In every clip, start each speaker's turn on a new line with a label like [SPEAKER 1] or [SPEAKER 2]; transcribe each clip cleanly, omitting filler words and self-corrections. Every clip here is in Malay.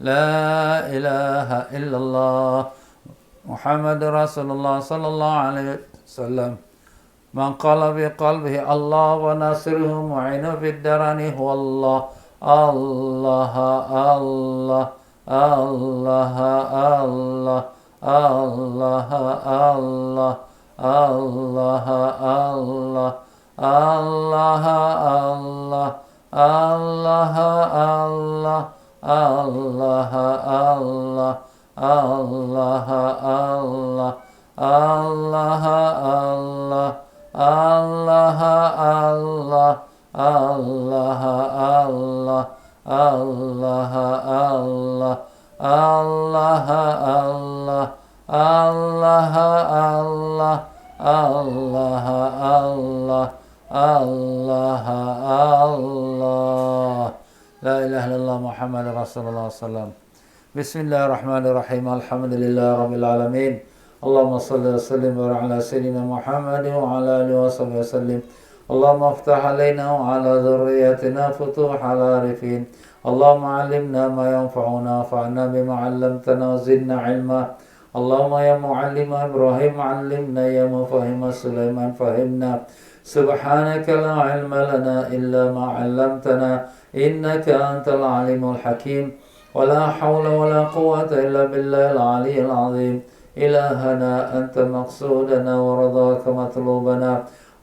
[SPEAKER 1] لا إله إلا الله محمد رسول الله صلى الله عليه وسلم من قال بقلبه الله وناصره معين في الدران هو الله الله الله الله الله الله الله الله الله الله الله الله الله الله الله الله الله Allah Allah Allah Allah Allah Allah Allah Allah Allah Allah Allah Allah Allah Allah Allah Allah La ilaha illallah Muhammad Rasulullah sallam. Bismillahirrahmanirrahim. Alhamdulillah rabbil alamin. Allahumma salli wa sallim wa ala sayyidina Muhammad wa ala alihi wa sahbihi wa sallim. Allahumma aftah alaina wa ala dhurriyyatina futuh ala arifin. Allahumma alimna ma yanfa'una fa'na bima 'allamtana wa zidna 'ilma. Allahumma ya mu'allima Ibrahim 'allimna ya mufahima Sulaiman fahimna. Subhanaka la 'ilma lana illa ma 'allamtana innaka antal 'alimul hakim. Wa la hawla wa la quwwata illa billahil 'aliyyil 'azim. إلهنا أنت مقصودنا ورضاك مطلوبنا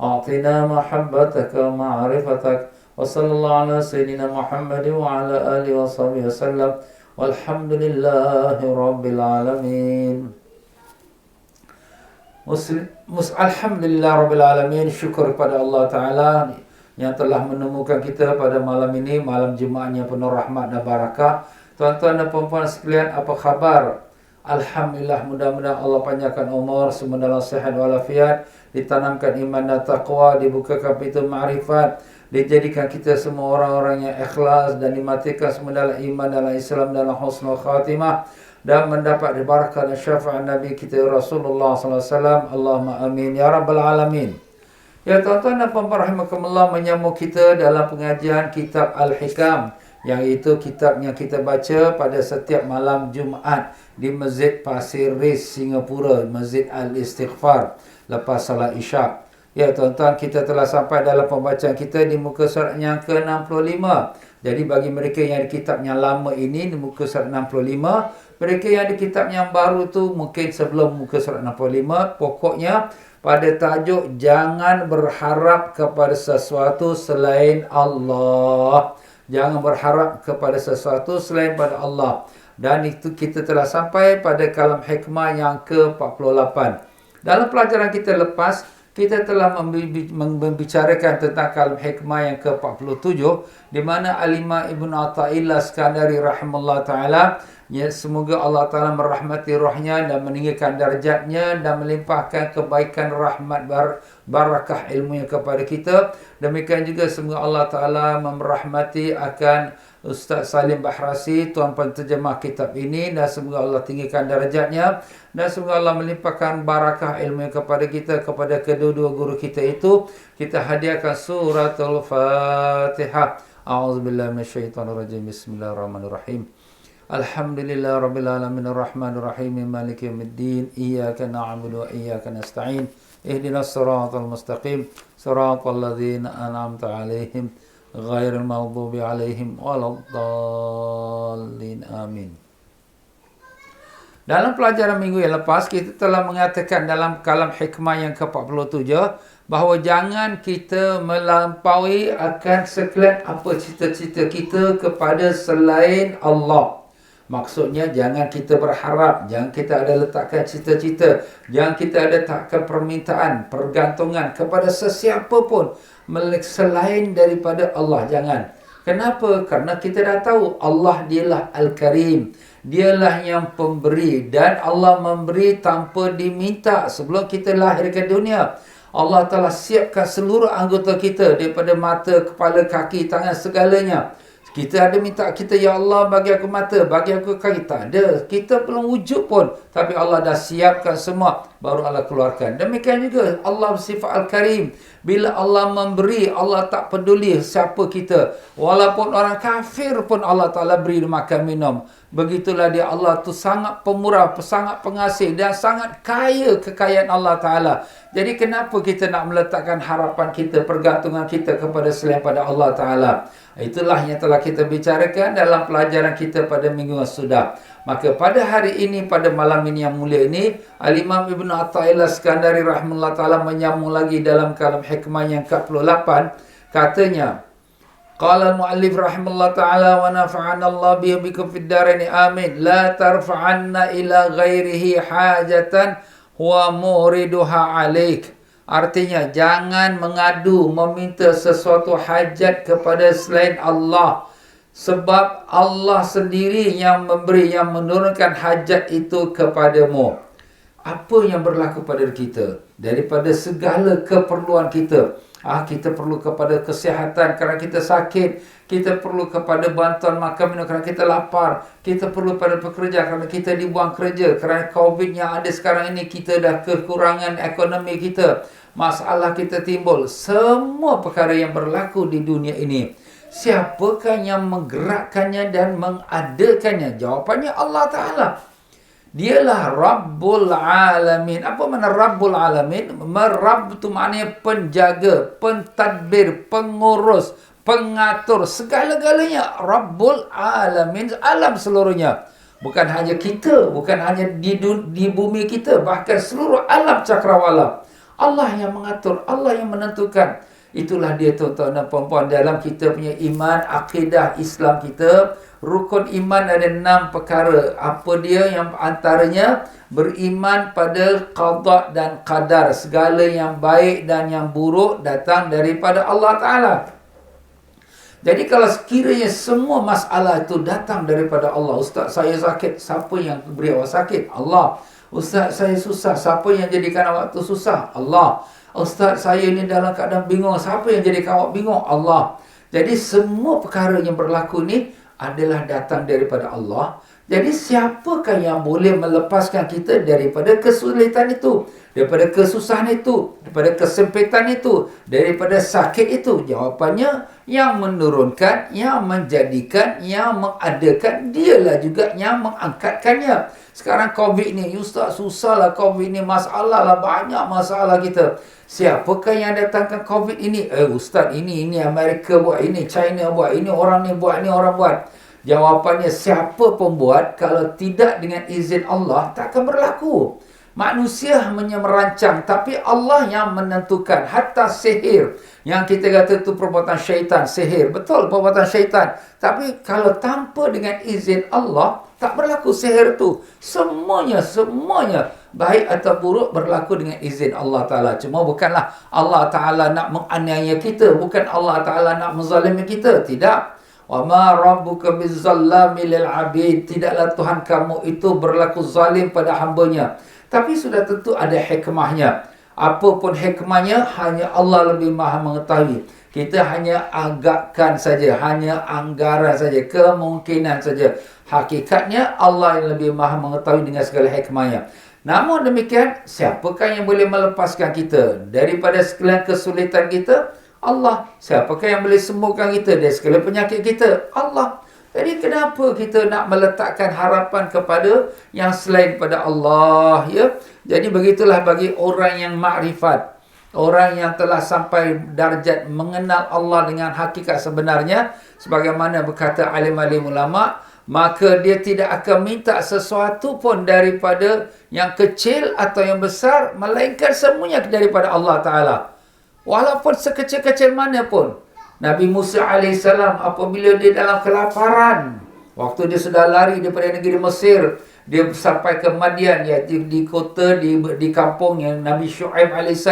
[SPEAKER 1] أعطنا محبتك ومعرفتك وصلى الله على سيدنا محمد وعلى آله وصحبه وسلم والحمد لله رب العالمين. Alhamdulillah Rabbil Alamin. Syukur kepada Allah Ta'ala yang telah menemukan kita pada malam ini, malam Jumaatnya penuh rahmat dan barakah. Tuan-tuan dan puan-puan sekalian, apa khabar? Alhamdulillah, mudah-mudahan Allah panjangkan umur, semua dalam sihat walafiat, ditanamkan iman dan taqwa, dibukakan pintu ma'rifat, dijadikan kita semua orang-orang yang ikhlas dan dimatikan semua dalam iman, dalam Islam, dalam husnul khatimah, dan mendapat barakah dan syafaat Nabi kita Rasulullah SAW. Allahumma amin ya rabbal alamin. Ya tuan-tuan dan puan-puan rahimakumullah, menyambung kita dalam pengajian kitab Al-Hikam, yang itu kitab yang kita baca pada setiap malam Jumaat di Masjid Pasir Ris, Singapura, Masjid Al-Istighfar lepas salat Isyak. Ya tuan-tuan, kita telah sampai dalam pembacaan kita di muka surat yang ke-65. Jadi bagi mereka yang di kitab yang lama ini di muka surat 65, mereka yang di kitab yang baru tu mungkin sebelum muka surat 65, pokoknya pada tajuk jangan berharap kepada sesuatu selain Allah. Jangan berharap kepada sesuatu selain pada Allah. Dan itu kita telah sampai pada kalam hikmah yang ke-48. Dalam pelajaran kita lepas, kita telah membicarakan tentang kalam hikmah yang ke-47, di mana Al-Imam Ibn Athaillah Skandari rahimahullah ta'ala, ya, semoga Allah Ta'ala merahmati rohnya dan meninggikan darjatnya dan melimpahkan kebaikan rahmat barakah ilmunya kepada kita. Demikian juga semoga Allah Ta'ala merahmati akan Ustaz Salim Bahrasi, tuan penterjemah kitab ini, dan semoga Allah tinggikan darjatnya dan semoga Allah melimpahkan barakah ilmunya kepada kita, kepada kedua-dua guru kita itu. Kita hadiahkan suratul Fatihah. A'udzubillahi minasyaitonirrajim. Bismillahirrahmanirrahim. Alhamdulillah Rabbil Alamin Ar-Rahmanir Rahim Maliki Yawmiddin Iyyaka na'budu wa iyyaka nasta'in Ihdinas siratal mustaqim Siratal ladzina an'amta 'alaihim ghairil maghdubi 'alaihim waladdallin. Amin. Dalam pelajaran minggu yang lepas, kita telah mengatakan dalam kalam hikmah yang ke-47 bahawa jangan kita melampaui akan sekalian apa cita-cita kita kepada selain Allah. Maksudnya jangan kita berharap, jangan kita ada letakkan cita-cita, jangan kita ada letakkan permintaan, pergantungan kepada sesiapa pun selain daripada Allah. Jangan. Kenapa? Karena kita dah tahu Allah dialah Al-Karim. Dialah yang pemberi dan Allah memberi tanpa diminta. Sebelum kita lahir ke dunia, Allah telah siapkan seluruh anggota kita daripada mata, kepala, kaki, tangan, segalanya. Kita ada minta kita, ya Allah bagi aku mata, bagi aku kaki. Tak ada. Kita belum wujud pun. Tapi Allah dah siapkan semua. Baru Allah keluarkan. Demikian juga Allah bersifat Al-Karim. Bila Allah memberi, Allah tak peduli siapa kita. Walaupun orang kafir pun Allah Ta'ala beri makan minum. Begitulah dia, Allah tu sangat pemurah, sangat pengasih dan sangat kaya kekayaan Allah Ta'ala. Jadi kenapa kita nak meletakkan harapan kita, pergantungan kita kepada selain pada Allah Ta'ala? Itulah yang telah kita bicarakan dalam pelajaran kita pada minggu yang sudah. Maka pada hari ini, pada malam ini yang mulia ini, Al-Imam Ibn Atha'illah Skandari rahimahullah ta'ala menyambung lagi dalam kalam hikmah yang ke-48. Katanya, qala al-muallif rahimahullah ta'ala wa nafa'ana Allah bikum fid darain amin. La tarfa'anna ila ghairihi hajatan huwa muriduha alaik. Artinya, jangan mengadu, meminta sesuatu hajat kepada selain Allah. Sebab Allah sendiri yang memberi, yang menurunkan hajat itu kepadamu. Apa yang berlaku pada kita? Daripada segala keperluan kita. Kita perlu kepada kesihatan kerana kita sakit. Kita perlu kepada bantuan makan minum kerana kita lapar. Kita perlu pada pekerja kerana kita dibuang kerja. Kerana COVID yang ada sekarang ini, kita dah kekurangan ekonomi kita. Masalah kita timbul. Semua perkara yang berlaku di dunia ini, siapakah yang menggerakkannya dan mengadakannya? Jawapannya Allah Ta'ala. Dialah Rabbul Alamin. Apa makna Rabbul Alamin? Rabb itu maknanya penjaga, pentadbir, pengurus, pengatur, segala-galanya. Rabbul Alamin, alam seluruhnya. Bukan hanya kita, bukan hanya di bumi kita, bahkan seluruh alam cakrawala. Allah yang mengatur, Allah yang menentukan. Itulah dia tuan-tuan dan puan-puan, dalam kita punya iman, akidah Islam kita, rukun iman ada 6 perkara. Apa dia? Yang antaranya beriman pada qada dan qadar. Segala yang baik dan yang buruk datang daripada Allah Ta'ala. Jadi kalau sekiranya semua masalah itu datang daripada Allah. Ustaz, saya sakit, siapa yang beri awak sakit? Allah. Ustaz, saya susah, siapa yang jadikan awak tu susah? Allah. Ustaz, saya ni dalam keadaan bingung, siapa yang jadikan awak bingung? Allah. Jadi semua perkara yang berlaku ni adalah datang daripada Allah. Jadi siapakah yang boleh melepaskan kita daripada kesulitan itu, daripada kesusahan itu, daripada kesempitan itu, daripada sakit itu? Jawapannya, yang menurunkan, yang menjadikan, yang mengadakan, dialah juga yang mengangkatkannya. Sekarang COVID ni, Ustaz, susahlah COVID ni, masalah lah, banyak masalah kita. Siapakah yang datangkan COVID ini? Ustaz, ini Amerika buat, ini China buat, ini orang ni buat, ini orang buat. Jawapannya, siapa pembuat, kalau tidak dengan izin Allah, takkan berlaku. Manusia hanya merancang, tapi Allah yang menentukan. Hatta sihir, yang kita kata itu perbuatan syaitan, sihir. Betul, perbuatan syaitan. Tapi kalau tanpa dengan izin Allah, tak berlaku sihir itu. Semuanya, baik atau buruk, berlaku dengan izin Allah Ta'ala. Cuma bukanlah Allah Ta'ala nak menganiaya kita. Bukan Allah Ta'ala nak menzalimi kita. Tidak. وَمَا رَبُّكَ بِالظَّلَّامِ لِلْعَبِيدِ. Tidaklah Tuhan kamu itu berlaku zalim pada hambanya. Tapi sudah tentu ada hikmahnya. Apapun hikmahnya, hanya Allah lebih maha mengetahui. Kita hanya agakkan saja, hanya anggaran saja, kemungkinan saja. Hakikatnya Allah yang lebih maha mengetahui dengan segala hikmahnya. Namun demikian, siapakah yang boleh melepaskan kita daripada segala kesulitan kita? Allah. Siapakah yang boleh sembuhkan kita dari segala penyakit kita? Allah. Jadi kenapa kita nak meletakkan harapan kepada yang selain pada Allah, ya? Jadi begitulah bagi orang yang makrifat, orang yang telah sampai darjat mengenal Allah dengan hakikat sebenarnya, sebagaimana berkata alim-alim ulama, maka dia tidak akan minta sesuatu pun daripada yang kecil atau yang besar, melainkan semuanya daripada Allah Ta'ala. Walaupun sekecil-kecil mana pun. Nabi Musa AS apabila dia dalam kelaparan, waktu dia sudah lari daripada negeri Mesir, dia sampai ke Madian, ya, di kota, di kampung yang Nabi Shu'aib AS.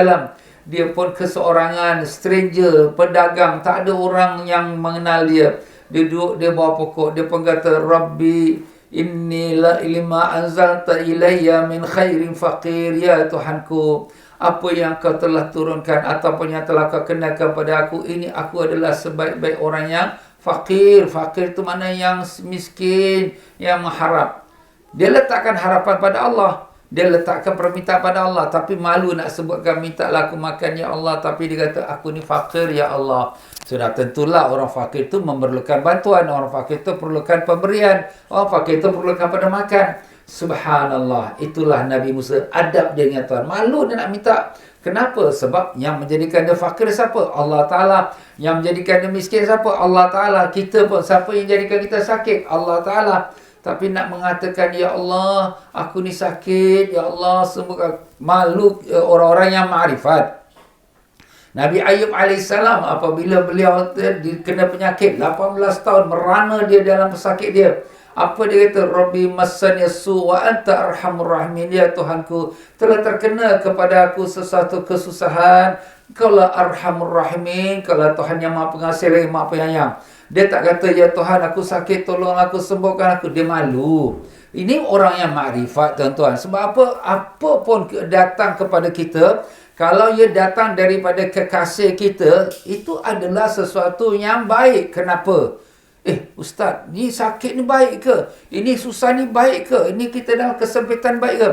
[SPEAKER 1] Dia pun keseorangan, stranger, pedagang, tak ada orang yang mengenal dia. Dia duduk, dia bawa pokok, dia pun kata, Rabbi inni la ilma anzalta ilayya min khairin faqir. Ya Tuhanku, apa yang kau telah turunkan ataupun yang telah kau kenalkan kepada aku, ini aku adalah sebaik-baik orang yang fakir. Fakir itu mana yang miskin, yang mengharap. Dia letakkan harapan pada Allah. Dia letakkan permintaan pada Allah, tapi malu nak sebutkan, mintalah aku makan ya Allah, tapi dia kata aku ni fakir ya Allah. Sudah tentulah orang fakir itu memerlukan bantuan, orang fakir itu perlukan pemberian, orang fakir itu perlukan pada makan. Subhanallah, itulah Nabi Musa, adab dia dengan Tuhan. Malu dia nak minta. Kenapa? Sebab yang menjadikan dia fakir siapa? Allah Ta'ala. Yang menjadikan dia miskin siapa? Allah Ta'ala. Kita pun, siapa yang jadikan kita sakit? Allah Ta'ala. Tapi nak mengatakan, ya Allah, aku ni sakit, ya Allah, sembuhkan. Malu orang-orang yang ma'rifat. Nabi Ayub AS, apabila beliau kena penyakit 18 tahun, merana dia dalam pesakit dia. Apa dia kata? Rabbi massani su wa anta arhamur rahimin. Ya Tuhanku, telah terkena kepada aku sesuatu kesusahan. Kaulah arhamur rahimin. Kaulah Tuhan yang maha pengasih lagi maha penyayang. Dia tak kata, ya Tuhan aku sakit, tolong aku, sembuhkan aku. Dia malu. Ini orang yang makrifat, tuan-tuan. Sebab apa? Apa pun datang kepada kita, kalau ia datang daripada kekasih kita, itu adalah sesuatu yang baik. Kenapa? Ustaz, ni sakit ni baik ke? Ini susah ni baik ke? Ini kita dalam kesempitan baik ke?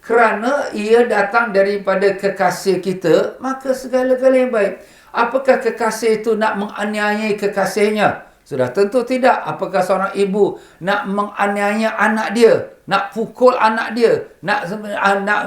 [SPEAKER 1] Kerana ia datang daripada kekasih kita, maka segala-galanya yang baik. Apakah kekasih itu nak menganiayai kekasihnya? Sudah tentu tidak. Apakah seorang ibu nak menganiaya anak dia? Nak pukul anak dia? Nak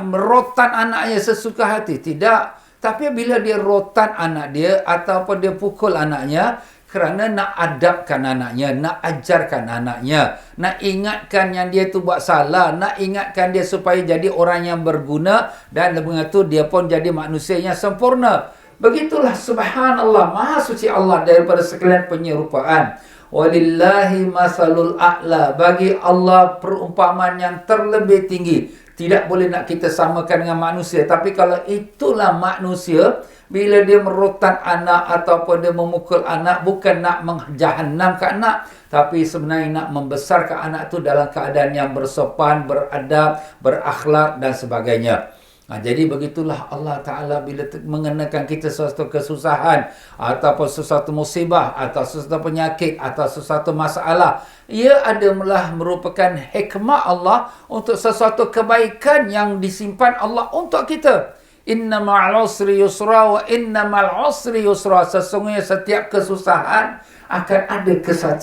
[SPEAKER 1] merotan anaknya sesuka hati? Tidak. Tapi bila dia rotan anak dia ataupun dia pukul anaknya, kerana nak adabkan anaknya, nak ajarkan anaknya, nak ingatkan yang dia tu buat salah, nak ingatkan dia supaya jadi orang yang berguna, dan dengan itu dia pun jadi manusia yang sempurna. Begitulah, subhanallah, maha suci Allah daripada sekalian penyerupaan. Walillahi masalul a'la. Bagi Allah perumpamaan yang terlebih tinggi. Tidak boleh nak kita samakan dengan manusia. Tapi kalau itulah manusia, bila dia merotan anak ataupun dia memukul anak, bukan nak menjahannamkan anak, tapi sebenarnya nak membesarkan anak itu dalam keadaan yang bersopan, beradab, berakhlak dan sebagainya. Jadi begitulah Allah Ta'ala bila mengenakan kita sesuatu kesusahan ataupun sesuatu musibah atau sesuatu penyakit atau sesuatu masalah, ia adalah merupakan hikmah Allah untuk sesuatu kebaikan yang disimpan Allah untuk kita. Inna ma'al usri yusra wa inna ma'al usri yusra. Sesungguhnya setiap kesusahan akan ada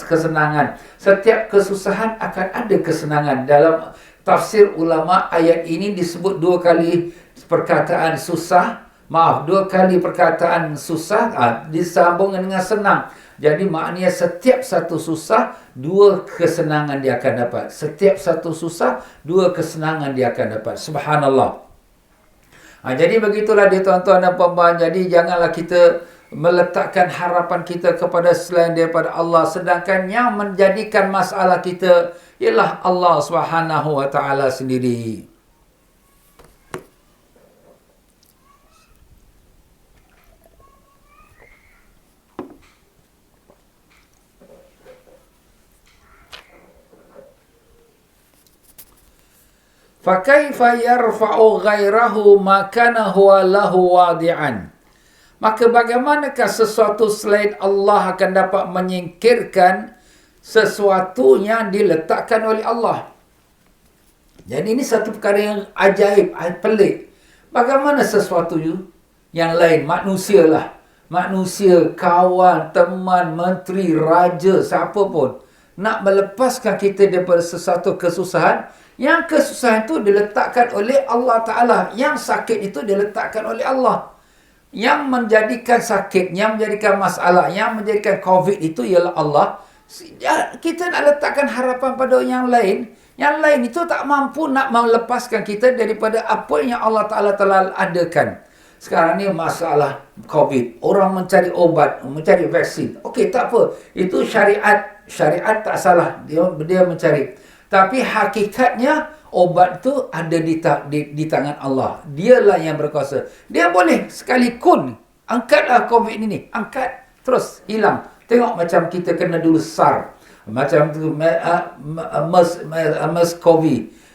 [SPEAKER 1] kesenangan. Setiap kesusahan akan ada kesenangan. Dalam tafsir ulama, ayat ini disebut dua kali perkataan susah. Dua kali perkataan susah disambung dengan senang. Jadi maknanya setiap satu susah, dua kesenangan dia akan dapat. Setiap satu susah, dua kesenangan dia akan dapat. Subhanallah. Jadi begitulah dia tuan-tuan dan puan-puan. Jadi janganlah kita meletakkan harapan kita kepada selain daripada Allah. Sedangkan yang menjadikan masalah kita ialah Allah Subhanahu wa ta'ala sendiri. Fakaifa yarfa'u ghairahu makana huwa lahu wadi'an. Maka bagaimanakah sesuatu selain Allah akan dapat menyingkirkan sesuatu yang diletakkan oleh Allah? Jadi ini satu perkara yang ajaib, pelik. Bagaimana sesuatu yang lain, manusia lah. Manusia, kawan, teman, menteri, raja, siapa pun nak melepaskan kita daripada sesuatu kesusahan. Yang kesusahan itu diletakkan oleh Allah Ta'ala. Yang sakit itu diletakkan oleh Allah. Yang menjadikan sakit, yang menjadikan masalah, yang menjadikan COVID itu ialah Allah. Kita nak letakkan harapan pada yang lain. Yang lain itu tak mampu nak melepaskan kita daripada apa yang Allah Ta'ala telah adakan. Sekarang ni masalah COVID. Orang mencari obat, mencari vaksin. Okey, tak apa. Itu syariat. Syariat tak salah. Dia mencari. Tapi hakikatnya obat tu ada di tangan Allah. Dialah yang berkuasa. Dia boleh sekalipun angkatlah COVID ini. Angkat, terus hilang. Tengok macam kita kena dulu SARS. Macam tu MERS-CoV.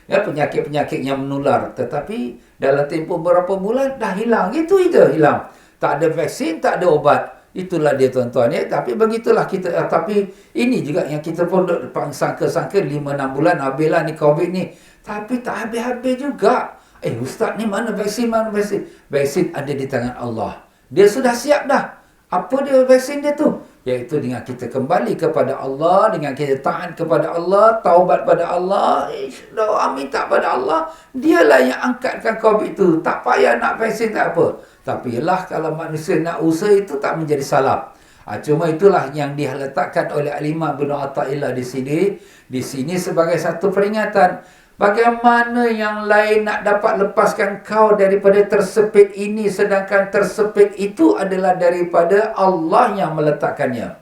[SPEAKER 1] Ya, penyakit-penyakit yang menular. Tetapi dalam tempoh berapa bulan dah hilang. Itu hilang. Tak ada vaksin, tak ada obat. Itulah dia tuan-tuan ya. Tapi begitulah kita. Tapi ini juga yang kita pun sangka-sangka 5-6 bulan habislah ni COVID ni. Tapi tak habis-habis juga. Ustaz ni mana vaksin, mana vaksin? Vaksin ada di tangan Allah. Dia sudah siap dah. Apa dia vaksin dia tu? Iaitu dengan kita kembali kepada Allah, dengan kita taat kepada Allah, taubat pada Allah, doa minta pada Allah, dialah yang angkatkan COVID itu. Tak payah nak vaksin, tak apa. Tapi ialah kalau manusia nak usaha itu tak menjadi salah. Cuma itulah yang diletakkan oleh Al-Imam Ibn Athaillah di sini. Di sini sebagai satu peringatan. Bagaimana yang lain nak dapat lepaskan kau daripada tersepit ini, sedangkan tersepit itu adalah daripada Allah yang meletakkannya.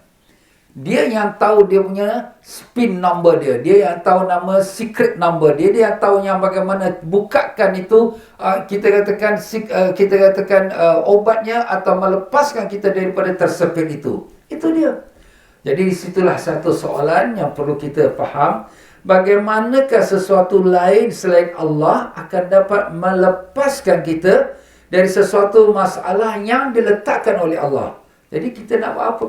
[SPEAKER 1] Dia yang tahu dia punya spin number dia. Dia yang tahu nama secret number dia. Dia yang tahu yang bagaimana bukakan itu, kita katakan obatnya atau melepaskan kita daripada tersepit itu. Itu dia. Jadi situlah satu soalan yang perlu kita faham. Bagaimanakah sesuatu lain selain Allah akan dapat melepaskan kita dari sesuatu masalah yang diletakkan oleh Allah. Jadi kita nak buat apa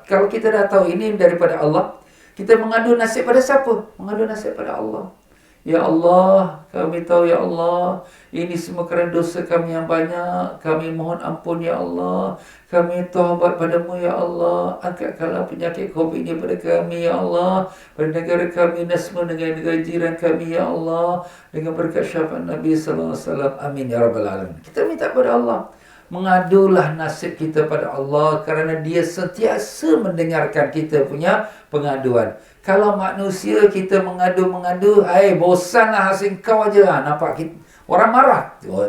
[SPEAKER 1] kalau kita dah tahu ini daripada Allah, kita mengadu nasib pada siapa? Mengadu nasib pada Allah. Ya Allah, kami tahu ya Allah, ini semua kerana dosa kami yang banyak. Kami mohon ampun ya Allah. Kami taubat padamu ya Allah. Angkatkanlah penyakit COVID ini pada kami ya Allah. Pada negara kami dan semua negara jiran kami ya Allah. Dengan berkat syafaat Nabi sallallahu alaihi wasallam. Amin ya rabbal alamin. Kita minta pada Allah. Mengadulah nasib kita pada Allah kerana dia sentiasa mendengarkan kita punya pengaduan. Kalau manusia kita mengadu-mengadu, bosanlah hasil kau aja. Nampak kita, orang marah.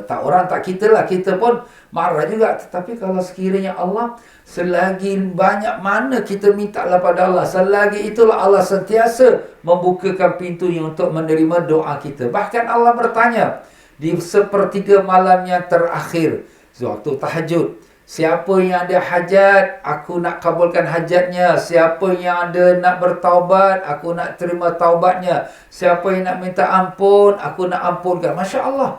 [SPEAKER 1] Orang tak kita lah, kita pun marah juga. Tetapi kalau sekiranya Allah, selagi banyak mana kita minta lah pada Allah, selagi itulah Allah sentiasa membukakan pintunya untuk menerima doa kita. Bahkan Allah bertanya di sepertiga malam yang terakhir, waktu tahajud, siapa yang ada hajat, aku nak kabulkan hajatnya. Siapa yang ada nak bertaubat, aku nak terima taubatnya. Siapa yang nak minta ampun, aku nak ampunkan. Masya Allah.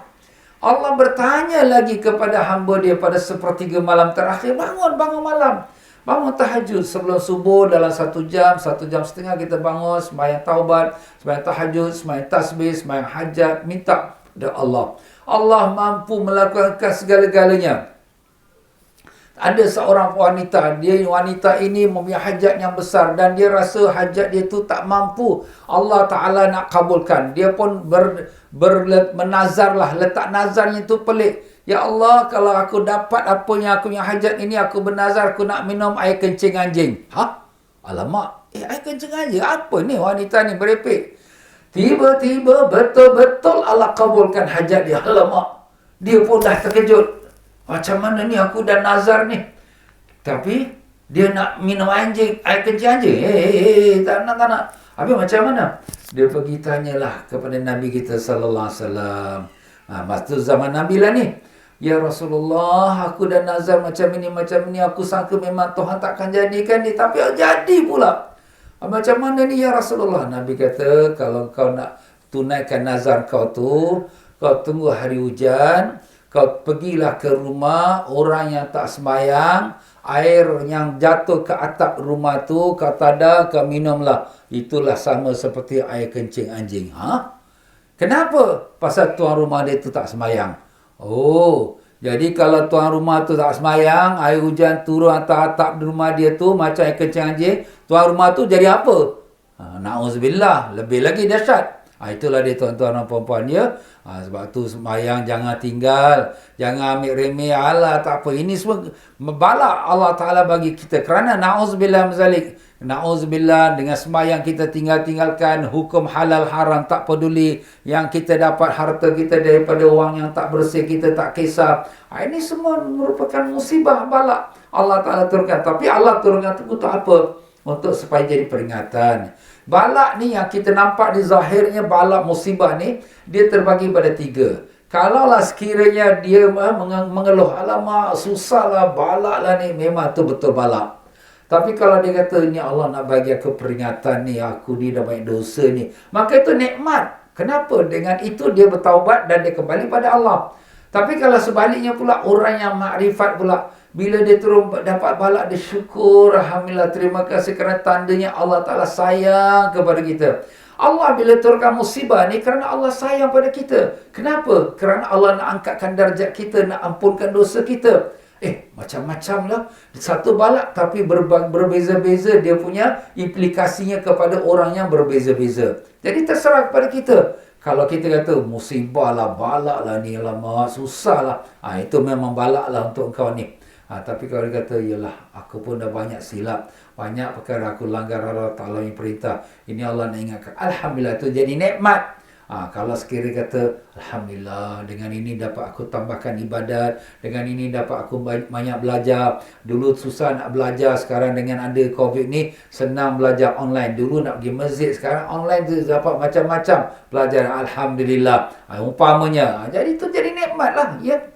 [SPEAKER 1] Allah bertanya lagi kepada hamba dia pada sepertiga malam terakhir. Bangun malam. Bangun tahajud sebelum subuh dalam 1 jam, 1.5 jam kita bangun, sembahyang taubat, sembahyang tahajud, sembahyang tasbih, sembahyang hajat, minta kepada Allah. Allah mampu melakukan segala-galanya. Ada seorang wanita ini mempunyai hajat yang besar dan dia rasa hajat dia tu tak mampu Allah Ta'ala nak kabulkan. Dia pun menazarlah, letak nazarnya tu pelik. Ya Allah, kalau aku dapat apa yang aku punya hajat ini, aku bernazar aku nak minum air kencing anjing. Alamak, air kencing anjing? Apa ni wanita ni berepek? Tiba-tiba betul-betul Allah kabulkan hajat dia. Alamak, dia pun dah terkejut. Macam mana ni aku dah nazar ni? Tapi dia nak minum air kencing anjing. Tak nak. Habis macam mana? Dia pergi tanyalah kepada Nabi kita sallallahu alaihi wasallam. Masa zaman Nabi lah ni. Ya Rasulullah, aku dah nazar macam ini. Aku sangka memang Tuhan takkan jadikan ni. Tapi jadi pula. Macam mana ni ya Rasulullah? Nabi kata, kalau kau nak tunaikan nazar kau tu, kau tunggu hari hujan, kau pergilah ke rumah orang yang tak sembahyang, air yang jatuh ke atap rumah tu, kau tada, kau minumlah. Itulah sama seperti air kencing anjing. Kenapa? Pasal tuan rumah dia tu tak sembahyang. Jadi kalau tuan rumah tu tak sembahyang, air hujan turun atas atap di rumah dia tu macam air kencing anjing, tuan rumah tu jadi apa? Na'udzubillah, lebih lagi dahsyat. Itulah dia tuan-tuan dan puan-puan dia. Sebab tu sembahyang jangan tinggal, jangan ambil remeh. Alah, tak apa. Ini semua balak Allah Ta'ala bagi kita. Kerana na'udzubillah mazalik. Na'udzubillah, dengan sembahyang kita tinggalkan hukum halal haram, tak peduli. Yang kita dapat harta kita daripada wang yang tak bersih, kita tak kisah. Ini semua merupakan musibah balak Allah Ta'ala turunkan. Tapi Allah turunkan itu untuk apa? Untuk supaya jadi peringatan. Balak ni yang kita nampak di zahirnya, balak musibah ni, dia terbagi pada 3. Kalaulah sekiranya dia mengeluh, alamak susahlah, balaklah ni, memang tu betul balak. Tapi kalau dia kata, ni Allah nak bagi aku peringatan ni, aku ni dah banyak dosa ni, maka itu nikmat. Kenapa? Dengan itu dia bertaubat dan dia kembali pada Allah. Tapi kalau sebaliknya pula, orang yang makrifat pula, bila dia turun dapat balak, dia syukur, alhamdulillah, terima kasih kerana tandanya Allah Ta'ala sayang kepada kita. Allah bila turunkan musibah ni kerana Allah sayang pada kita. Kenapa? Kerana Allah nak angkatkan darjat kita, nak ampunkan dosa kita. Macam-macam lah. Satu balak tapi berbeza-beza dia punya implikasinya kepada orang yang berbeza-beza. Jadi terserah kepada kita. Kalau kita kata musibah lah, balak lah ni, lama susah lah. Itu memang balak lah untuk kau ni. Tapi kalau dia kata, yalah, aku pun dah banyak silap. Banyak perkara aku langgar Allah Ta'ala yang perintah. Ini Allah nak ingatkan. Alhamdulillah, itu jadi nikmat. Kalau sekiranya kata, Alhamdulillah, dengan ini dapat aku tambahkan ibadat. Dengan ini dapat aku banyak belajar. Dulu susah nak belajar. Sekarang dengan ada COVID ni, senang belajar online. Dulu nak pergi masjid. Sekarang online tu dapat macam-macam belajar. Alhamdulillah. Umpamanya. Jadi itu jadi nikmat lah. Ya.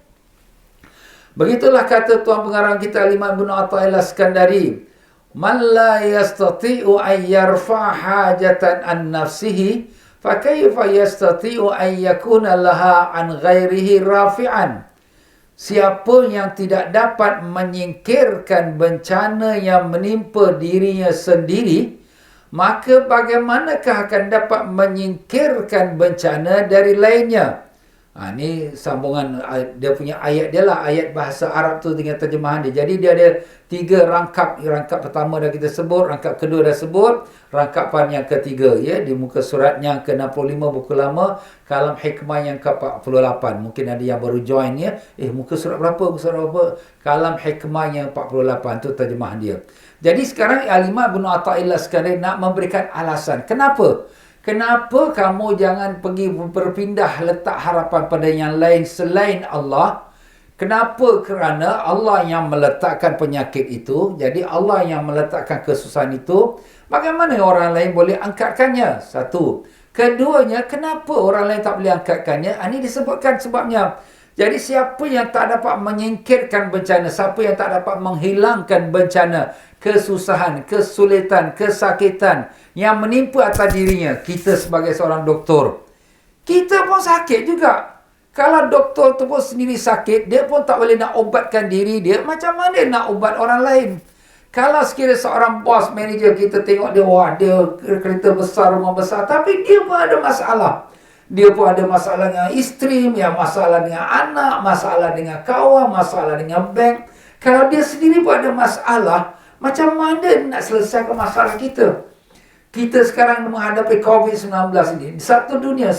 [SPEAKER 1] Begitulah kata Tuan Pengarang kita Al-Imam Ibn Atha'illah Iskandari. Man la yastati'u an yarfa' hajatan an nafsihi, fa kayfa yastati'u an yakuna laha an ghairihi rafi'an. Siapa yang tidak dapat menyingkirkan bencana yang menimpa dirinya sendiri, maka bagaimanakah akan dapat menyingkirkan bencana dari lainnya? Ni sambungan dia punya ayat dia lah, ayat bahasa Arab tu dengan terjemahan dia. Jadi dia ada 3 rangkap. Rangkap pertama dah kita sebut, rangkap kedua dah sebut, rangkapan yang ketiga ya di muka surat yang ke-65 buku lama, kalam hikmah yang ke-48. Mungkin ada yang baru join ya. Muka surat berapa? Muka surat berapa? Kalam hikmah yang 48 tu terjemahan dia. Jadi sekarang Al-Imam Ibn Atha'illah sekali nak memberikan alasan. Kenapa kamu jangan pergi berpindah letak harapan pada yang lain selain Allah? Kenapa? Kerana Allah yang meletakkan penyakit itu. Jadi Allah yang meletakkan kesusahan itu. Bagaimana orang lain boleh angkatkannya? Satu. Keduanya, kenapa orang lain tak boleh angkatkannya? Ini disebutkan sebabnya. Jadi siapa yang tak dapat menyingkirkan bencana, siapa yang tak dapat menghilangkan bencana, kesusahan, kesulitan, kesakitan yang menimpa atas dirinya. Kita sebagai seorang doktor, kita pun sakit juga. Kalau doktor tu pun sendiri sakit, dia pun tak boleh nak ubatkan diri dia, macam mana nak ubat orang lain? Kalau sekiranya seorang bos, manager kita tengok dia, wah dia kereta besar, rumah besar, tapi dia pun ada masalah. Dia pun ada masalah dengan isteri, masalah dengan anak, masalah dengan kawan, masalah dengan bank. Kalau dia sendiri pun ada masalah, macam mana nak selesaikan masalah kita? Kita sekarang menghadapi COVID-19 ini. Satu dunia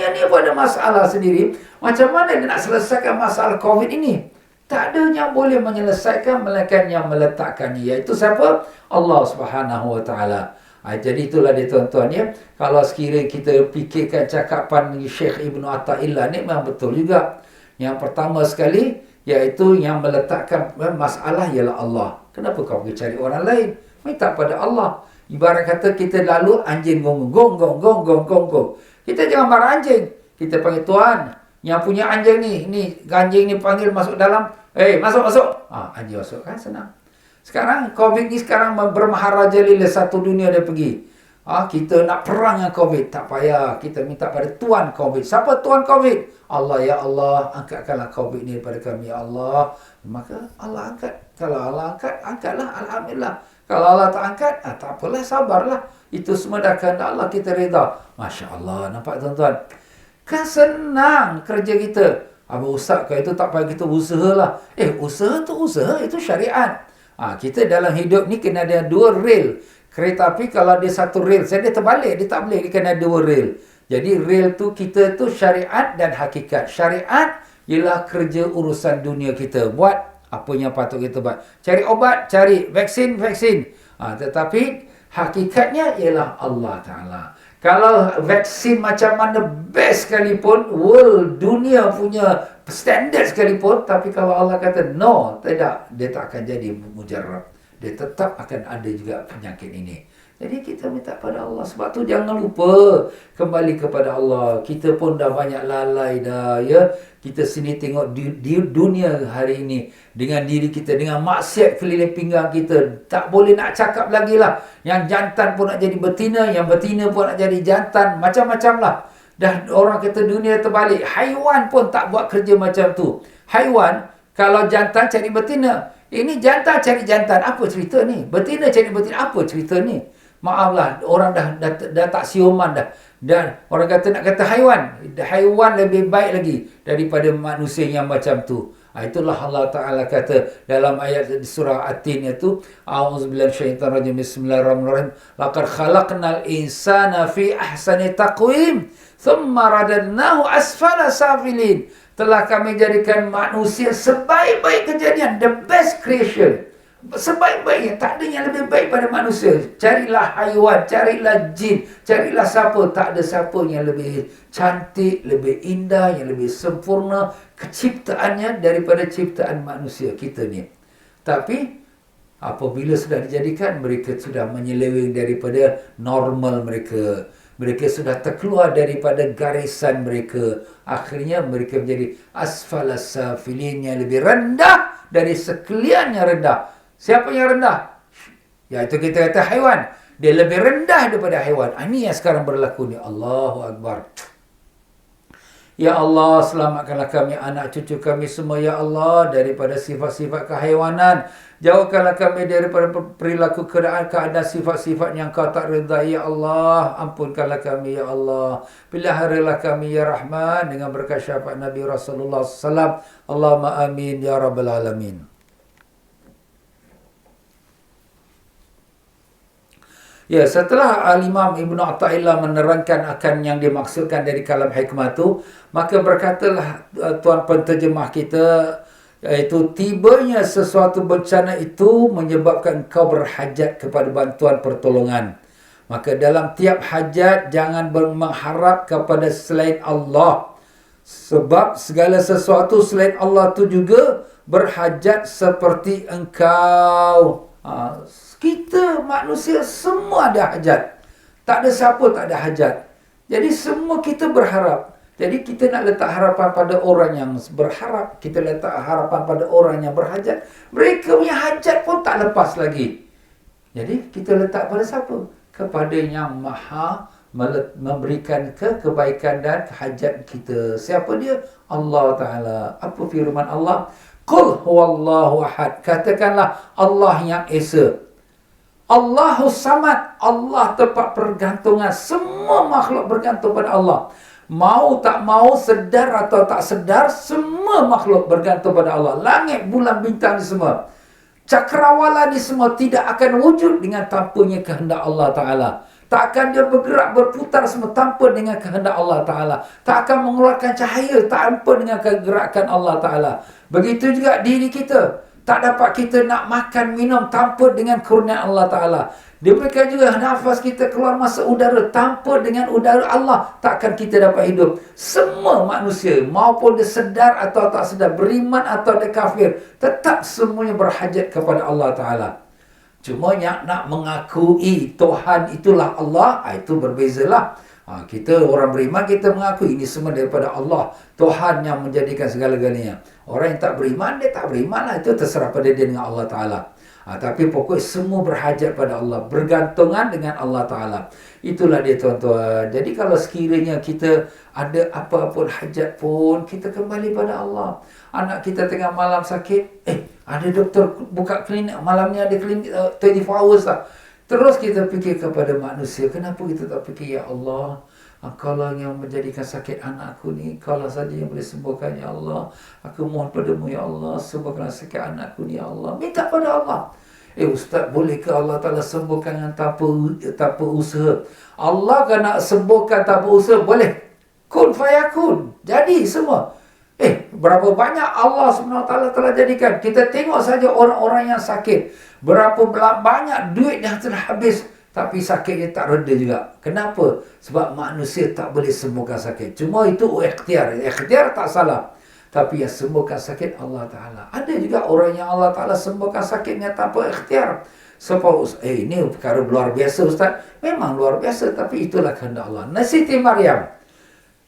[SPEAKER 1] ni pun ada masalah sendiri. Macam mana dia nak selesaikan masalah COVID ini? Tak ada yang boleh menyelesaikan melainkan yang meletakkannya. Iaitu siapa? Allah Subhanahu Wa Taala. Jadi itulah dia tuan-tuan ya. Kalau sekiranya kita fikirkan cakapan Syekh Ibn Atha'illah ni memang betul juga. Yang pertama sekali, iaitu yang meletakkan masalah ialah Allah. Kenapa kau pergi cari orang lain? Minta pada Allah. Ibarat kata kita lalu anjing gong. Kita jangan marah anjing. Kita panggil tuan, yang punya anjing ni anjing ni panggil masuk dalam. Masuk. Anjing masuk kan senang. Sekarang COVID ni sekarang bermaharajalela satu dunia dia pergi. Kita nak perang dengan COVID, tak payah. Kita minta pada Tuan COVID. Siapa Tuan COVID? Allah, ya Allah, angkatkanlah COVID ni daripada kami, ya Allah. Maka Allah angkat. Kalau Allah angkat, angkatlah, alhamdulillah. Kalau Allah tak angkat, tak apalah, sabarlah. Itu semua dah kehendak Allah, kita reda. Masya Allah, nampak tuan-tuan? Kan senang kerja kita. Abang Ustaz, kalau itu tak payah kita usahalah. Usaha tu usaha, itu syariat. Kita dalam hidup ni kena ada 2 rel. Kereta api kalau dia 1 rel, dia terbalik, dia tak boleh, dia kena 2 rel. Jadi rel tu kita tu syariat dan hakikat. Syariat ialah kerja urusan dunia kita. Buat apa yang patut kita buat. Cari obat, cari vaksin. Tetapi hakikatnya ialah Allah Ta'ala. Kalau vaksin macam mana best sekalipun, world, dunia punya standard sekalipun, tapi kalau Allah kata no, tidak, dia tak akan jadi mujarab. Dia tetap akan ada juga penyakit ini. Jadi kita minta pada Allah. Sebab tu jangan lupa kembali kepada Allah. Kita pun dah banyak lalai dah ya. Kita sini tengok di dunia hari ini dengan diri kita, dengan maksiat keliling pinggang kita. Tak boleh nak cakap lagi lah. Yang jantan pun nak jadi betina, yang betina pun nak jadi jantan. Macam-macam lah. Dah orang kata dunia terbalik. Haiwan pun tak buat kerja macam tu. Haiwan, kalau jantan cari betina. Ini jantan cari jantan. Apa cerita ni? Betina cari betina. Apa cerita ni? Maaflah, orang dah tak siuman dah. Dan orang kata nak kata haiwan lebih baik lagi daripada manusia yang macam tu. Itulah Allah Ta'ala kata dalam ayat surah At-Tin itu, a'udzubillahi minasyaitonirrajim, bismillahirrahmanirrahim, laqad khalaqnal insana fi ahsani taqwim thumma radadnahu asfala safilin. Telah kami jadikan manusia sebaik-baik kejadian, the best creation. Sebaik-baiknya, tak ada yang lebih baik pada manusia. Carilah haiwan, carilah jin, carilah siapa, tak ada siapa yang lebih cantik, lebih indah, yang lebih sempurna keciptaannya daripada ciptaan manusia kita ni. Tapi apabila sudah dijadikan, mereka sudah menyeleweng daripada normal mereka. Mereka sudah terkeluar daripada garisan mereka. Akhirnya mereka menjadi asfalas safilin, yang lebih rendah dari sekalian yang rendah. Siapa yang rendah? Iaitu kita kata haiwan. Dia lebih rendah daripada haiwan. Ini yang sekarang berlaku ni. Allahu Akbar. Ya Allah, selamatkanlah kami, anak cucu kami semua, ya Allah, daripada sifat-sifat kehaiwanan. Jauhkanlah kami daripada perilaku keadaan sifat-sifat yang kau tak redai, ya Allah. Ampunkanlah kami, ya Allah. Peliharalah kami, ya Rahman, dengan berkat syafaat Nabi Rasulullah SAW. Allahumma amin, ya Rabbal Alamin. Ya, setelah Al-Imam Ibn Atta'illah menerangkan akan yang dimaksudkan dari kalam hikmah itu, maka berkatalah tuan penterjemah kita, iaitu tibanya sesuatu bencana itu menyebabkan kau berhajat kepada bantuan pertolongan. Maka dalam tiap hajat jangan mengharap kepada selain Allah. Sebab segala sesuatu selain Allah itu juga berhajat seperti engkau. Kita manusia semua ada hajat. Tak ada siapa tak ada hajat. Jadi semua kita berharap. Jadi kita nak letak harapan pada orang yang berharap. Kita letak harapan pada orang yang berhajat. Mereka punya hajat pun tak lepas lagi. Jadi kita letak pada siapa? Kepada yang maha memberikan kebaikan dan hajat kita. Siapa dia? Allah Ta'ala. Apa firman Allah? Qul huwallahu ahad. Katakanlah Allah yang Esa. Allahus Samad. Allah tempat pergantungan. Semua makhluk bergantung pada Allah. Mau tak mau, sedar atau tak sedar, semua makhluk bergantung pada Allah. Langit, bulan, bintang ni semua. Cakrawala ni semua tidak akan wujud dengan tanpanya kehendak Allah Ta'ala. Tak akan dia bergerak, berputar semua tanpa dengan kehendak Allah Ta'ala. Tak akan mengeluarkan cahaya tanpa dengan kegerakan Allah Ta'ala. Begitu juga diri kita. Tak dapat kita nak makan, minum tanpa dengan kurnia Allah Ta'ala. Demikian juga nafas kita keluar masuk udara tanpa dengan udara Allah, takkan kita dapat hidup. Semua manusia, maupun dia sedar atau tak sedar, beriman atau dia kafir, tetap semuanya berhajat kepada Allah Ta'ala. Cuma yang nak mengakui Tuhan itulah Allah, itu berbezalah. Kita orang beriman, kita mengakui ini semua daripada Allah, Tuhan yang menjadikan segala-galanya. Orang yang tak beriman, dia tak beriman lah. Itu terserah pada dia dengan Allah Ta'ala. Tapi pokoknya semua berhajat pada Allah, bergantungan dengan Allah Ta'ala. Itulah dia tuan-tuan. Jadi kalau sekiranya kita ada apa-apa hajat pun, kita kembali pada Allah. Anak kita tengah malam sakit, ada doktor buka klinik, malam ni ada klinik 24 hours lah. Terus kita fikir kepada manusia. Kenapa kita tak fikir, ya Allah, Engkau lah yang menjadikan sakit anakku ni. Engkau saja yang boleh sembuhkan, ya Allah. Aku mohon padamu, ya Allah, sembuhkan sakit anakku ni, ya Allah. Minta pada Allah. Ustaz, bolehkah Allah Ta'ala sembuhkan yang tanpa usaha? Allah kan nak sembuhkan tanpa usaha? Boleh. Kun fayakun. Jadi semua. Berapa banyak Allah SWT telah jadikan. Kita tengok saja orang-orang yang sakit. Berapa banyak duit yang telah habis, tapi sakitnya tak reda juga. Kenapa? Sebab manusia tak boleh sembuhkan sakit. Cuma itu ikhtiar. Ikhtiar tak salah. Tapi yang sembuhkan sakit Allah Ta'ala. Ada juga orang yang Allah Ta'ala sembuhkan sakitnya tanpa ikhtiar. Sebab, ini perkara luar biasa Ustaz. Memang luar biasa, tapi itulah kehendak Allah. Siti Maryam.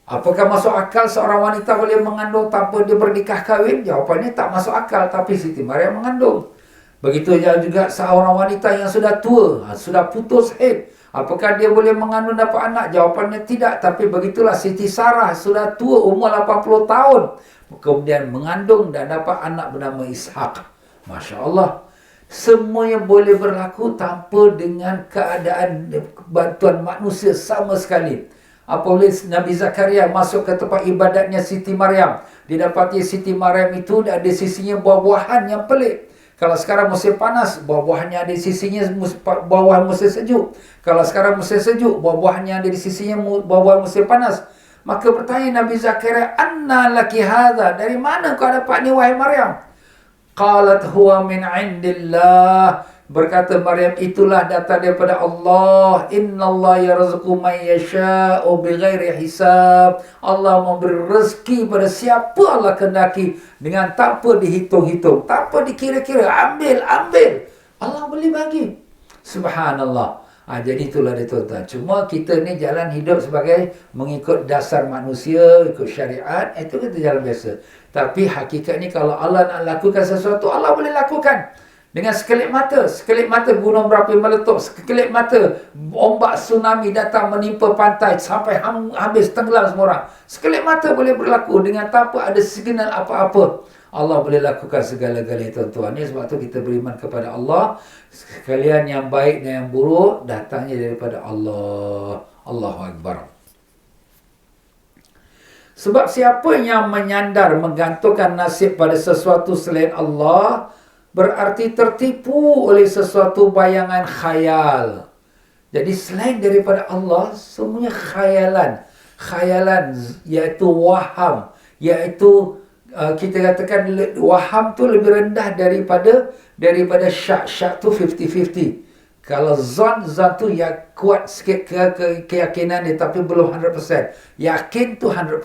[SPEAKER 1] Apakah masuk akal seorang wanita boleh mengandung tanpa dia bernikah kahwin? Jawapannya tak masuk akal. Tapi Siti Maryam mengandung. Begitu juga seorang wanita yang sudah tua, sudah putus haid. Apakah dia boleh mengandung dapat anak? Jawapannya tidak. Tapi begitulah Siti Sarah, sudah tua, umur 80 tahun. Kemudian mengandung dan dapat anak bernama Ishak. Masya Allah. Semuanya boleh berlaku tanpa dengan keadaan bantuan manusia sama sekali. Apabila Nabi Zakaria masuk ke tempat ibadatnya Siti Maryam, didapati Siti Maryam itu ada sisinya buah-buahan yang pelik. Kalau sekarang musim panas, buah-buahannya ada di sisinya buah-buahan musim sejuk. Kalau sekarang musim sejuk, buah-buahannya ada di sisinya buah-buahan musim panas. Maka bertanya Nabi Zakaria, "Anna laki hadha?" Dari mana kau dapat ni wahai Maryam? Qalat huwa min indillah. Berkata Maryam, itulah datang daripada Allah. Innallaha yarzuqu man yasha'u bighairi hisab. Allah memberi rezeki pada siapa Allah kehendaki dengan tanpa dihitung-hitung, tanpa dikira-kira. Ambil. Allah boleh bagi. Subhanallah. Jadi itulah dia tuan-tuan. Cuma kita ni jalan hidup sebagai mengikut dasar manusia, ikut syariat, itu kita jalan biasa. Tapi hakikat ni kalau Allah nak lakukan sesuatu, Allah boleh lakukan. Dengan sekelip mata gunung berapi meletup, sekelip mata ombak tsunami datang menimpa pantai sampai habis tenggelam semua orang. Sekelip mata boleh berlaku dengan tanpa ada signal apa-apa. Allah boleh lakukan segala-galanya tuan-tuan. Ini sebab tu kita beriman kepada Allah. Sekalian yang baik dan yang buruk datangnya daripada Allah. Allahu Akbar. Sebab siapa yang menyandar menggantungkan nasib pada sesuatu selain Allah, berarti tertipu oleh sesuatu bayangan khayal. Jadi selain daripada Allah, semuanya khayalan. Khayalan iaitu waham, iaitu kita katakan waham tu lebih rendah daripada syak. Syak tu 50-50. Kalau zon tu ya kuat sikit keyakinan dia, tapi belum 100%. Yakin tu 100%.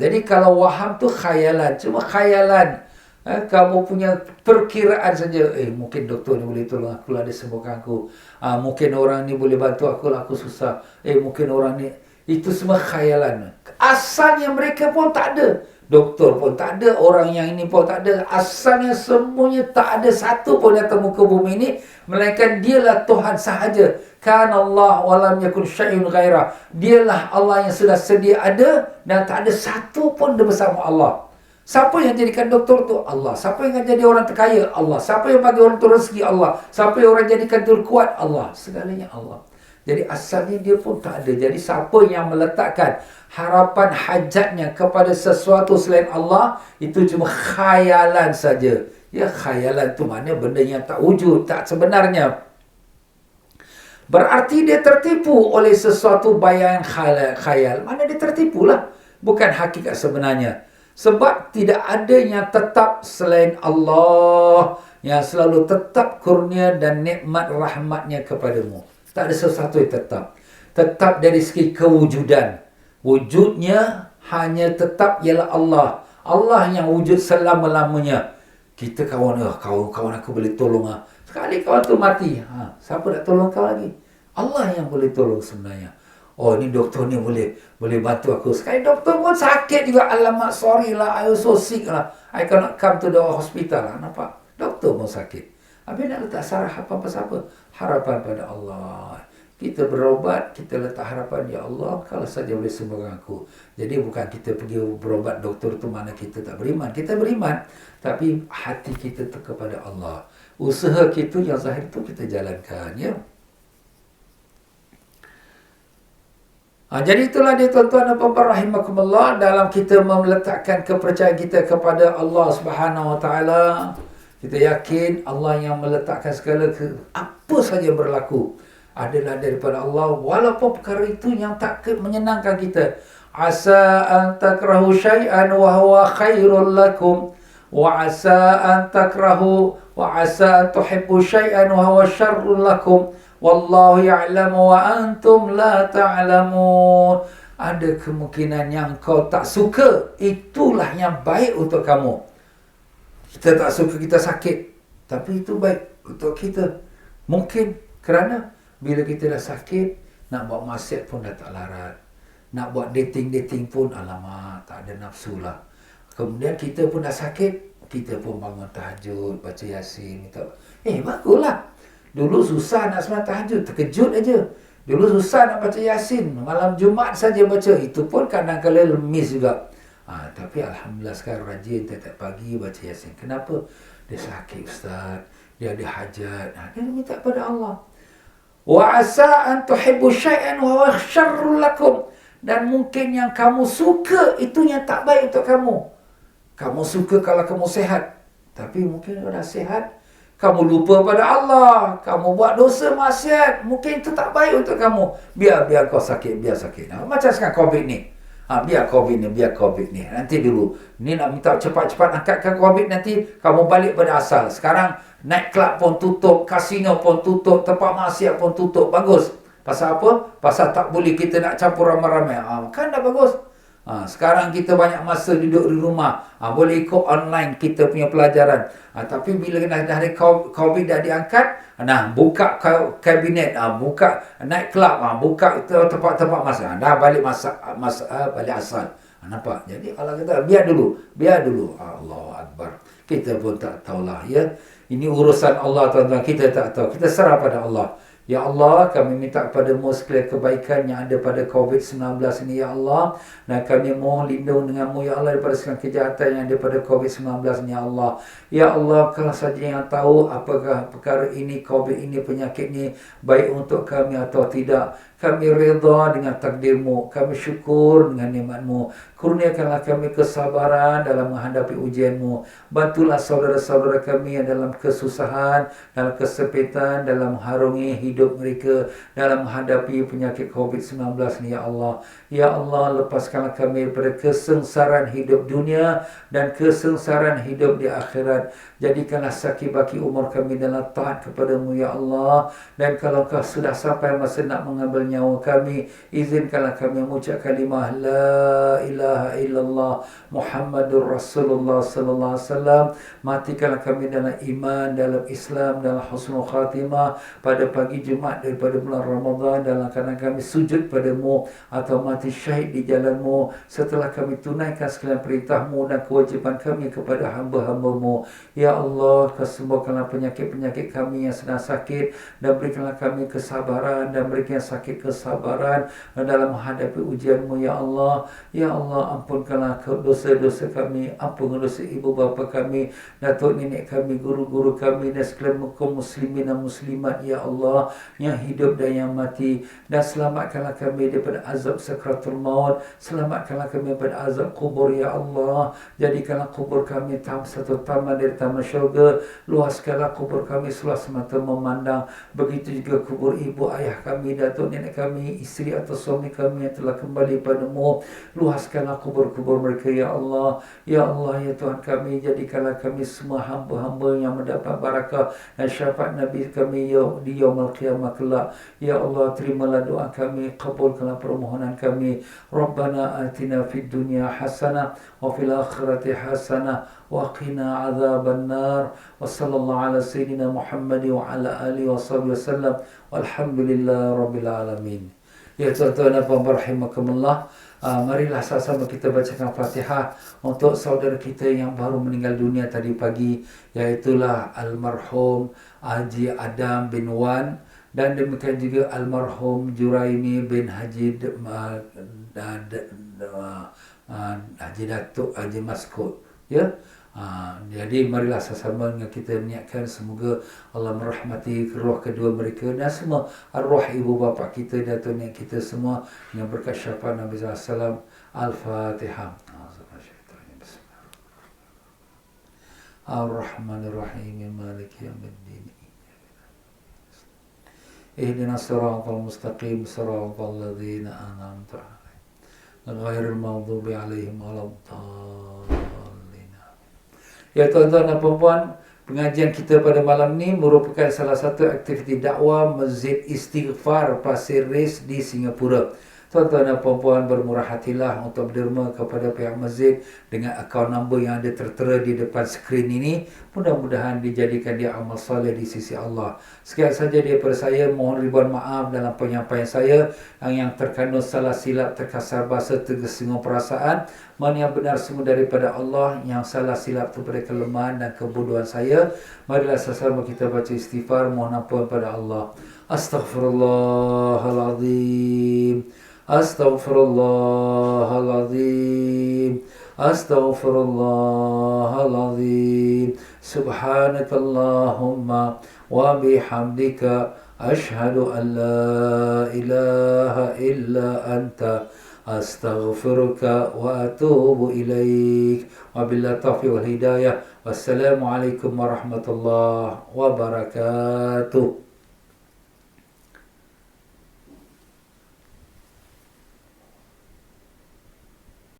[SPEAKER 1] Jadi kalau waham tu khayalan. Cuma khayalan. Kamu punya perkiraan saja. Mungkin doktor ni boleh tolong aku lah, dia sembuhkan aku. Mungkin orang ni boleh bantu aku lah, aku susah. Mungkin orang ni. Itu semua khayalan. Asalnya mereka pun tak ada. Doktor pun tak ada, orang yang ini pun tak ada. Asalnya semuanya tak ada satu pun yang muka bumi ini, melainkan dialah Tuhan sahaja. Kana Allah wa lam yakun syai'un ghairah. Dialah Allah yang sudah sedia ada dan tak ada satu pun bersama Allah. Siapa yang jadikan doktor tu? Allah. Siapa yang jadi orang terkaya? Allah. Siapa yang bagi orang tu rezeki? Allah. Siapa yang orang jadikan tu kuat? Allah. Segalanya Allah. Jadi asalnya dia pun tak ada. Jadi siapa yang meletakkan harapan hajatnya kepada sesuatu selain Allah, itu cuma khayalan saja. Ya, khayalan tu maknanya benda yang tak wujud, tak sebenarnya. Berarti dia tertipu oleh sesuatu bayangan khayal. Mana dia tertipu lah. Bukan hakikat sebenarnya. Sebab tidak ada yang tetap selain Allah, yang selalu tetap kurnia dan nikmat rahmatnya kepadamu. Tak ada sesuatu yang tetap. Tetap dari segi kewujudan. Wujudnya hanya tetap ialah Allah. Allah yang wujud selama-lamanya. Kita kawan aku boleh tolong. Sekali kawan tu mati. Siapa nak tolong kau lagi? Allah yang boleh tolong sebenarnya. Ni doktor ni boleh bantu aku. Sekali doktor pun sakit juga. Alamak, sorry lah. I so sick lah. I cannot come to the hospital lah. Nampak? Doktor pun sakit. Habis nak letak harapan apa? Harapan pada Allah. Kita berobat, kita letak harapan, ya Allah, kalau saja boleh sembuhkan aku. Jadi bukan kita pergi berobat doktor tu mana kita tak beriman. Kita beriman, tapi hati kita tu kepada Allah. Usaha kita yang zahir tu kita jalankan, ya. Jadi itulah dia tuan-tuan dan puan-puan rahimakumullah, dalam kita meletakkan kepercayaan kita kepada Allah Subhanahu Wa Taala. Kita yakin Allah yang meletakkan segala apa saja berlaku adalah daripada Allah, walaupun perkara itu yang tak menyenangkan kita. Asa an takrahu syai'an wa huwa khairul lakum, wa asa an takrahu wa asa an tuhibbu syai'an wa huwa syarrul lakum, wallahu ya'lamu wa antum la ta'lamun. Ada kemungkinan yang kau tak suka, itulah yang baik untuk kamu. Kita tak suka kita sakit, tapi itu baik untuk kita. Mungkin kerana bila kita dah sakit, nak buat maksiat pun dah tak larat. Nak buat dating pun, alamak, tak ada nafsu lah. Kemudian kita pun dah sakit, kita pun bangun tahajud, baca Yasin. Baguslah. Dulu susah nak sembahyang tahajud, terkejut aja. Dulu susah nak baca Yasin, malam Jumaat saja baca. Itu pun kadang-kadang miss juga. Tapi Alhamdulillah sekarang rajin tiap-tiap pagi baca Yasin. Kenapa? Dia sakit, Ustaz. dia ada hajat, dia minta pada Allah. Wa asa an tuhibbu syai'an wa huwa syarrul lakum, dan mungkin yang kamu suka itu yang tak baik untuk kamu. Kamu suka kalau kamu sehat, tapi mungkin dah sehat kamu lupa pada Allah, kamu buat dosa maksiat, mungkin itu tak baik untuk kamu. Biar kau sakit, biar sakit. Macam sekarang COVID ni. Biar COVID ni. Nanti dulu. Ni nak minta cepat-cepat angkatkan COVID, nanti kamu balik pada asal. Sekarang night club pun tutup, kasino pun tutup, tempat maksiat pun tutup. Bagus. Pasal apa? Pasal tak boleh kita nak campur ramai-ramai. Kan dah bagus. Sekarang kita banyak masa duduk di rumah, boleh ikut online kita punya pelajaran. Tapi bila dah ada COVID dah diangkat, buka kabinet, buka night club, buka tempat-tempat masa, dah balik balik asal. Nampak? Jadi Allah kata biar dulu. Allahu Akbar. Kita pun tak tahulah, ya. Ini urusan Allah, tuan-tuan. Kita tak tahu. Kita serah pada Allah. Ya Allah, kami minta kepada-Mu sekalian kebaikan yang ada pada COVID-19 ini, Ya Allah. Dan kami mohon lindung dengan-Mu, Ya Allah, daripada segala kejahatan yang ada pada COVID-19 ini, Ya Allah. Ya Allah, kalau saja yang tahu apakah perkara ini, COVID ini, penyakit ini, baik untuk kami atau tidak. Kami redha dengan takdir-Mu. Kami syukur dengan nikmat-Mu. Kurniakanlah kami kesabaran dalam menghadapi ujian-Mu. Bantulah saudara-saudara kami yang dalam kesusahan, dalam kesempitan, dalam mengharungi hidup mereka dalam menghadapi penyakit COVID-19 ni, Ya Allah. Ya Allah, lepaskanlah kami daripada kesengsaraan hidup dunia dan kesengsaraan hidup di akhirat. Jadikanlah sakit baki umur kami dalam taat kepada-Mu, Ya Allah. Dan kalau Kau sudah sampai masa nak mengambil nyawa kami, izinkanlah kami mengucap kalimah La ilaha illallah Muhammadur Rasulullah sallallahu alaihi wasallam. Matikanlah kami dalam iman, dalam Islam, dalam husnul khatimah pada pagi Jumaat daripada bulan Ramadan, dalam keadaan kami sujud pada-Mu atau mati syahid di jalan-Mu, setelah kami tunaikan sekalian perintah-Mu dan kewajipan kami kepada hamba-hamba-Mu. Ya Allah, kesembuhkanlah penyakit-penyakit kami yang sedang sakit, dan berikanlah kami kesabaran, dan berikan sakit kesabaran dalam menghadapi ujian-Mu, Ya Allah. Ya Allah, ampunkanlah dosa-dosa kami, ampunkan dosa ibu bapa kami, datuk nenek kami, guru-guru kami, dan sekalian kaum muslimin dan muslimat, Ya Allah, yang hidup dan yang mati. Dan selamatkanlah kami daripada azab sakratul maut, selamatkanlah kami daripada azab kubur, Ya Allah. Jadikanlah kubur kami satu taman dari taman syurga, luaskanlah kubur kami seluas mata memandang. Begitu juga kubur ibu ayah kami, datuk nenek kami, isteri atau suami kami yang telah kembali padamu, luaskanlah kubur-kubur mereka, Ya Allah. Ya Allah, ya Tuhan kami, jadikanlah kami semua hamba-hamba yang mendapat barakah dan syafaat Nabi kami di yaumul qiyamah kelak. Ya Allah, terimalah doa kami, kabulkanlah permohonan kami. Rabbana atina fid dunya hasanah wa fil akhirati hasanah wa qina adzaban nar. Wa sallallahu ala sayyidina Muhammad wa ala alihi wa sahbihi wasallam. Walhamdulillah rabbil alamin. Ya tuan-tuan dan puan-puan rahimakumullah, marilah sama-sama kita bacakan Fatihah untuk saudara kita yang baru meninggal dunia tadi pagi, iaitulah almarhum Haji Adam bin Wan, dan demikian juga almarhum Juraimi bin Haji Haji Datuk Haji Maskut, ya. Jadi marilah sama-sama dengan kita niatkan semoga Allah merahmati roh kedua mereka dan semua arwah ibu bapa kita, datuk nenek kita semua dengan berkat syafaat Nabi sallallahu alaihi wasallam. Al-Fatihah. Ar-Rahmanir-Rahim, Maliki yaumiddin. Ihdinas siratal mustaqim, siratal ladzina an'amta 'alaihim ghairil maghdubi 'alaihim waladdallin. Ya tuan-tuan dan puan-puan, pengajian kita pada malam ni merupakan salah satu aktiviti dakwah Masjid Istighfar Pasir Ris di Singapura. Tuan-tuan dan puan-puan, bermurah hatilah untuk berderma kepada pihak masjid dengan akaun nombor yang ada tertera di depan skrin ini. Mudah-mudahan dijadikan dia amal soleh di sisi Allah. Sekian saja daripada saya. Mohon ribuan maaf dalam penyampaian saya yang terkandung salah silap, terkasar bahasa, tergesinggung perasaan. Mana yang benar semua daripada Allah, yang salah silap daripada kelemahan dan kebodohan saya. Marilah sama-sama kita baca istighfar, mohon ampun pada Allah. Astaghfirullahaladzim. Astaghfirullahaladzim. Astaghfirullahaladzim. Subhanakallahumma wa bihamdika ashhadu an la ilaha illa anta astaghfiruka wa atubu ilaik. Wabillahi taufiq wal hidayah. Wassalamualaikum warahmatullahi wabarakatuh.